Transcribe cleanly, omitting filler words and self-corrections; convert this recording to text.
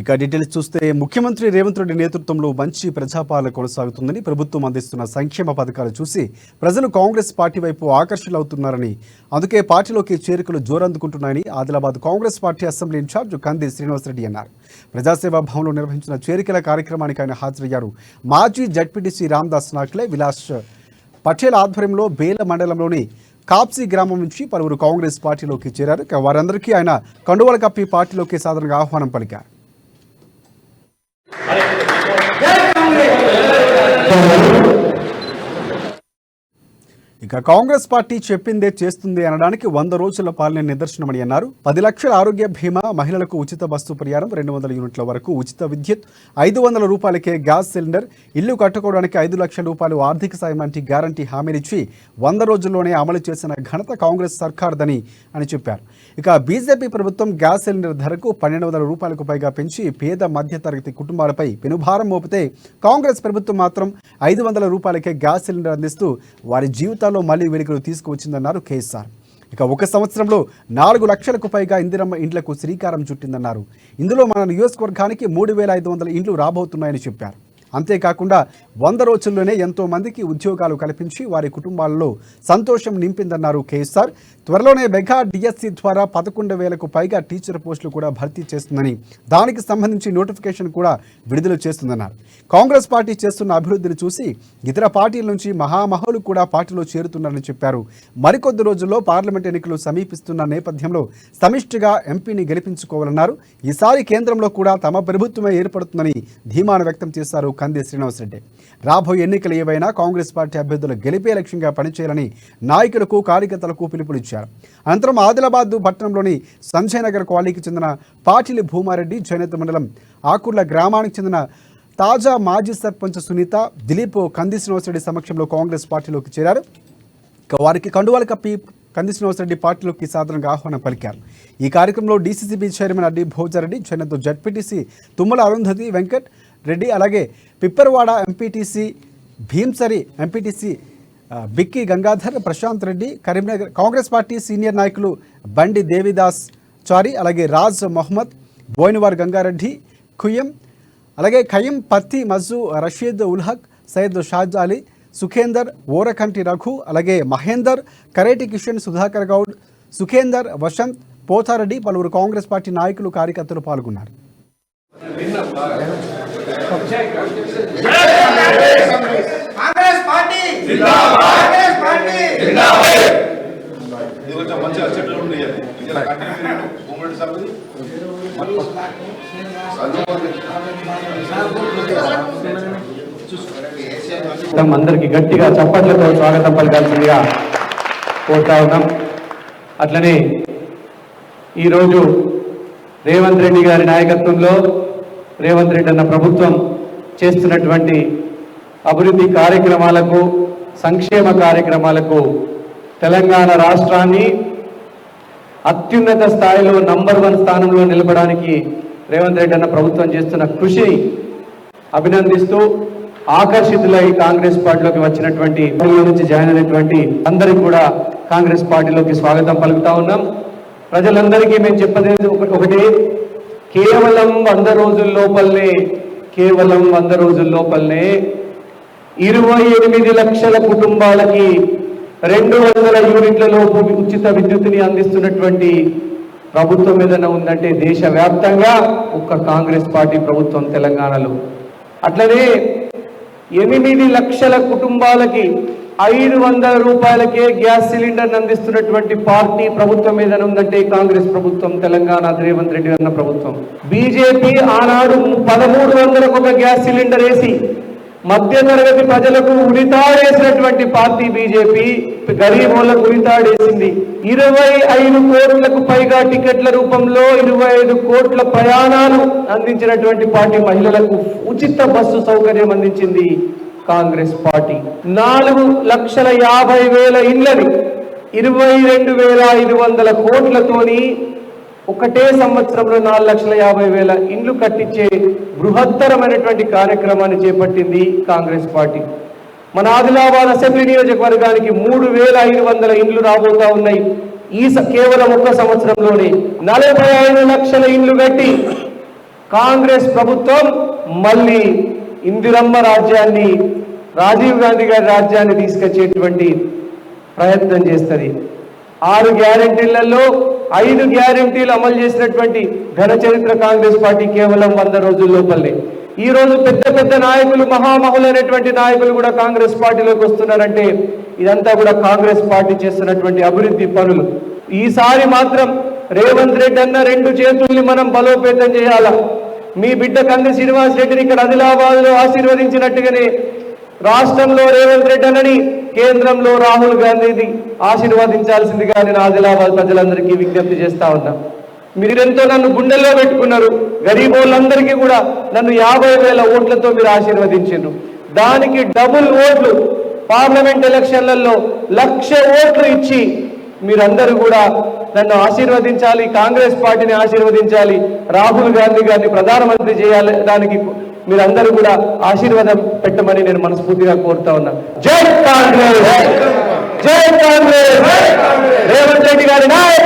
ఇక డీటెయిల్స్ చూస్తే ముఖ్యమంత్రి రేవంత్ రెడ్డి నేతృత్వంలో మంచి ప్రజాపాలన కొనసాగుతుందని ప్రభుత్వం అందిస్తున్న సంక్షేమ పథకాలు చూసి ప్రజలు కాంగ్రెస్ పార్టీ వైపు ఆకర్షితులవుతున్నారని అందుకే పార్టీలోకి చేరికలు జోరందుకుంటున్నాయని Adilabad Congress party assembly incharge Kandi Srinivasa Reddy అన్నారు. ప్రజాసేవా భవన్లో నిర్వహించిన చేరికల కార్యక్రమానికి ఆయన హాజరయ్యారు. మాజీ జడ్పీటీసీ రామ్దాస్ నాక్లే విలాస్ పటేల్ ఆధ్వర్యంలో బేల మండలంలోని కాప్సీ గ్రామం నుంచి పలువురు కాంగ్రెస్ పార్టీలోకి చేరారు. వారందరికీ ఆయన కండువాల కప్పి పార్టీలోకి సాధారణంగా ఆహ్వానం పలికారు. ఇక కాంగ్రెస్ పార్టీ చెప్పిందే చేస్తుంది అనడానికి 100 రోజుల పాలన నిదర్శనమని అన్నారు. 10 లక్షల ఆరోగ్య బీమా, మహిళలకు ఉచిత బస్సు ప్రయాణం, 200 యూనిట్ల వరకు ఉచిత విద్యుత్, 500 రూపాయలకే గ్యాస్ సిలిండర్, ఇల్లు కట్టుకోవడానికి 5 లక్షల రూపాయలు ఆర్థిక సాయం వంటి గ్యారంటీ హామీనిచ్చి 100 రోజుల్లోనే అమలు చేసిన ఘనత కాంగ్రెస్ సర్కార్దని అని చెప్పారు. ఇక బీజేపీ ప్రభుత్వం గ్యాస్ సిలిండర్ ధరకు 1200 రూపాయలకు పైగా పెంచి పేద మధ్యతరగతి కుటుంబాలపై పెనుభారం మోపితే కాంగ్రెస్ ప్రభుత్వం మాత్రం 500 రూపాయలకే గ్యాస్ సిలిండర్ అందిస్తూ వారి జీవితాల్లో మళ్లీ వెలుగులు తీసుకువచ్చిందన్నారు కేసీఆర్. ఇక 1 సంవత్సరంలో 4 లక్షలకు పైగా ఇందిరమ్మ ఇండ్లకు శ్రీకారం చుట్టిందన్నారు. ఇందులో మన నియోజకవర్గానికి 3500 ఇండ్లు రాబోతున్నాయని చెప్పారు. అంతేకాకుండా 100 రోజుల్లోనే ఎంతో మందికి ఉద్యోగాలు కల్పించి వారి కుటుంబాలలో సంతోషం నింపిందన్నారు కేసీఆర్. త్వరలోనే మెగా డిఎస్సి ద్వారా 11,000కు పైగా టీచర్ పోస్టులు కూడా భర్తీ చేస్తుందని, దానికి సంబంధించి నోటిఫికేషన్ కూడా విడుదల చేస్తుందన్నారు. కాంగ్రెస్ పార్టీ చేస్తున్న అభివృద్ధిని చూసి ఇతర పార్టీల నుంచి మహామహులు కూడా పార్టీలో చేరుతున్నారని చెప్పారు. మరికొద్ది రోజుల్లో పార్లమెంట్ ఎన్నికలు సమీపిస్తున్న నేపథ్యంలో సమిష్టిగా ఎంపీని గెలిపించుకోవాలన్నారు. ఈసారి కేంద్రంలో కూడా తమ ప్రభుత్వమే ఏర్పడుతుందని ధీమాను వ్యక్తం చేశారు కంది శ్రీనివాసరెడ్డి. రాబోయే ఎన్నికలు ఏవైనా కాంగ్రెస్ పార్టీ అభ్యర్థులు గెలిపే లక్ష్యంగా పనిచేయాలని నాయకులకు, కార్యకర్తలకు పిలుపునిచ్చారు. అనంతరం ఆదిలాబాద్ పట్టణంలోని సంజయ్ నగర్ కాలనీకి చెందిన పాటిలి భూమారెడ్డి, జైనత్ మండలం ఆకుర్ల గ్రామానికి చెందిన తాజా మాజీ సర్పంచ్ సునీత, దిలీప్ కంది శ్రీనివాసరెడ్డి సమక్షంలో కాంగ్రెస్ పార్టీలోకి చేరారు. వారికి కండువాలు కప్పి కంది శ్రీనివాసరెడ్డి పార్టీలోకి సాధారణంగా ఆహ్వానం పలికారు. ఈ కార్యక్రమంలో DCCB chairman Addi Bhoja Reddy, Jainath ZPTC Tummala Arundhati Venkat Reddy, అలాగే Pipparwada MPTC Bheemsari, MPTC Bikki Gangadhar, Prashant Reddy, Karimnagar Congress party senior నాయకులు బండి దేవిదాస్ చారి, అలాగే రాజ్ మొహమ్మద్, బోయినవార్ గంగారెడ్డి, ఖుయ్యం, అలాగే ఖయ్యం పత్తి మజ్జు, రషీద్ ఉల్హక్, సయ్యద్ షాజాలి, సుఖేందర్, ఓరకంటి రఘు, అలాగే మహేందర్, కరేటి కిషన్, సుధాకర్ గౌడ్, సుఖేందర్, వసంత్, పోతారెడ్డి, పలువురు కాంగ్రెస్ పార్టీ నాయకులు, కార్యకర్తలు పాల్గొన్నారు. అందరికి గట్టిగా చప్పట్లతో స్వాగతం పలకాల్సిందిగా కోరుతా ఉన్నాం. అట్లనే ఈరోజు రేవంత్ రెడ్డి గారి నాయకత్వంలో రేవంత్ రెడ్డి అన్న ప్రభుత్వం చేస్తున్నటువంటి అభివృద్ధి కార్యక్రమాలకు, సంక్షేమ కార్యక్రమాలకు తెలంగాణ రాష్ట్రాన్ని అత్యున్నత స్థాయిలో నంబర్ 1 స్థానంలో నిలపడానికి రేవంత్ రెడ్డి అన్న ప్రభుత్వం చేస్తున్న కృషిని అభినందిస్తూ ఆకర్షితులై కాంగ్రెస్ పార్టీలోకి వచ్చినటువంటి నుంచి జాయిన్ అయినటువంటి అందరికీ కూడా కాంగ్రెస్ పార్టీలోకి స్వాగతం పలుకుతా ఉన్నాం. ప్రజలందరికీ మేము చెప్పేది ఒకటి, కేవలం 100 రోజుల లోపలనే 28 లక్షల కుటుంబాలకి 200 యూనిట్ల లోపు ఉచిత విద్యుత్తుని అందిస్తున్నటువంటి ప్రభుత్వం ఏదైనా ఉందంటే దేశవ్యాప్తంగా ఒక్క కాంగ్రెస్ పార్టీ ప్రభుత్వం తెలంగాణలో. అట్లనే 8 లక్షల కుటుంబాలకి 500 రూపాయలకే గ్యాస్ సిలిండర్ అందిస్తున్నటువంటి పార్టీ ప్రభుత్వం ఏదైనా ఉందంటే కాంగ్రెస్ ప్రభుత్వం, తెలంగాణ రేవంత్ రెడ్డి అన్న ప్రభుత్వం. బీజేపీ ఆనాడు 1300కు ఒక గ్యాస్ సిలిండర్ వేసి మధ్యతరగతి ప్రజలకు ఉరితాడేసినటువంటి పార్టీ బీజేపీ. గరీబులకు ఉరితాడేసింది. 25 కోట్లకు పైగా టికెట్ల రూపంలో 25 కోట్ల ప్రయాణాలు అందించినటువంటి పార్టీ. మహిళలకు ఉచిత బస్సు సౌకర్యం అందించింది కాంగ్రెస్ పార్టీ. 4,50,000 ఇళ్లని 22,500 కోట్లతోని ఒకటే సంవత్సరంలో 4,50,000 ఇండ్లు కట్టించే బృహత్తరమైనటువంటి కార్యక్రమాన్ని చేపట్టింది కాంగ్రెస్ పార్టీ. మన ఆదిలాబాద్ అసెంబ్లీ నియోజకవర్గానికి 3,500 ఇండ్లు రాబోతా ఉన్నాయి. కేవలం 1 సంవత్సరంలోనే 45 లక్షల ఇండ్లు కట్టి కాంగ్రెస్ ప్రభుత్వం మళ్ళీ ఇందిరమ్మ రాజ్యాన్ని, రాజీవ్ గాంధీ గారి రాజ్యాన్ని తీసుకొచ్చేటువంటి ప్రయత్నం చేస్తుంది. 6 గ్యారెంటీలలో 5 గ్యారెంటీలు అమలు చేసినటువంటి ఘన చరిత్ర కాంగ్రెస్ పార్టీ కేవలం 100 రోజుల లోపలనే. ఈ రోజు పెద్ద పెద్ద నాయకులు, మహామహులైనటువంటి నాయకులు కూడా కాంగ్రెస్ పార్టీలోకి వస్తున్నారంటే ఇదంతా కూడా కాంగ్రెస్ పార్టీ చేస్తున్నటువంటి అభివృద్ధి పనులు. ఈసారి మాత్రం రేవంత్ రెడ్డి అన్న 2 చేతుల్ని మనం బలోపేతం చేయాలా. మీ బిడ్డ కంది శ్రీనివాస్ రెడ్డిని ఇక్కడ ఆదిలాబాద్ లో ఆశీర్వదించినట్టుగానే రాష్ట్రంలో రేవంత్ రెడ్డి అన్నని కేంద్రంలో రాహుల్ గాంధీని ఆశీర్వదించాల్సిందిగా నేను ఆదిలాబాద్ ప్రజలందరికీ విజ్ఞప్తి చేస్తా ఉన్నా. మీరెంతో నన్ను గుండెల్లో పెట్టుకున్నారు. గరీబోళ్ళందరికీ కూడా నన్ను 50,000 ఓట్లతో మీరు ఆశీర్వదించారు. దానికి డబుల్ ఓట్లు పార్లమెంట్ ఎలక్షన్లలో 1,00,000 ఓట్లు ఇచ్చి మీరందరూ కూడా నన్ను ఆశీర్వదించాలి, కాంగ్రెస్ పార్టీని ఆశీర్వదించాలి, రాహుల్ గాంధీ గారిని ప్రధానమంత్రి చేయాలి, దానికి మీరందరూ కూడా ఆశీర్వాదం పెట్టమని నేను మనస్ఫూర్తిగా కోరుతా ఉన్నా. జై కాంగ్రెస్, జై కాంగ్రెస్, రేవంత్ రెడ్డి గారి నాయకత్వం.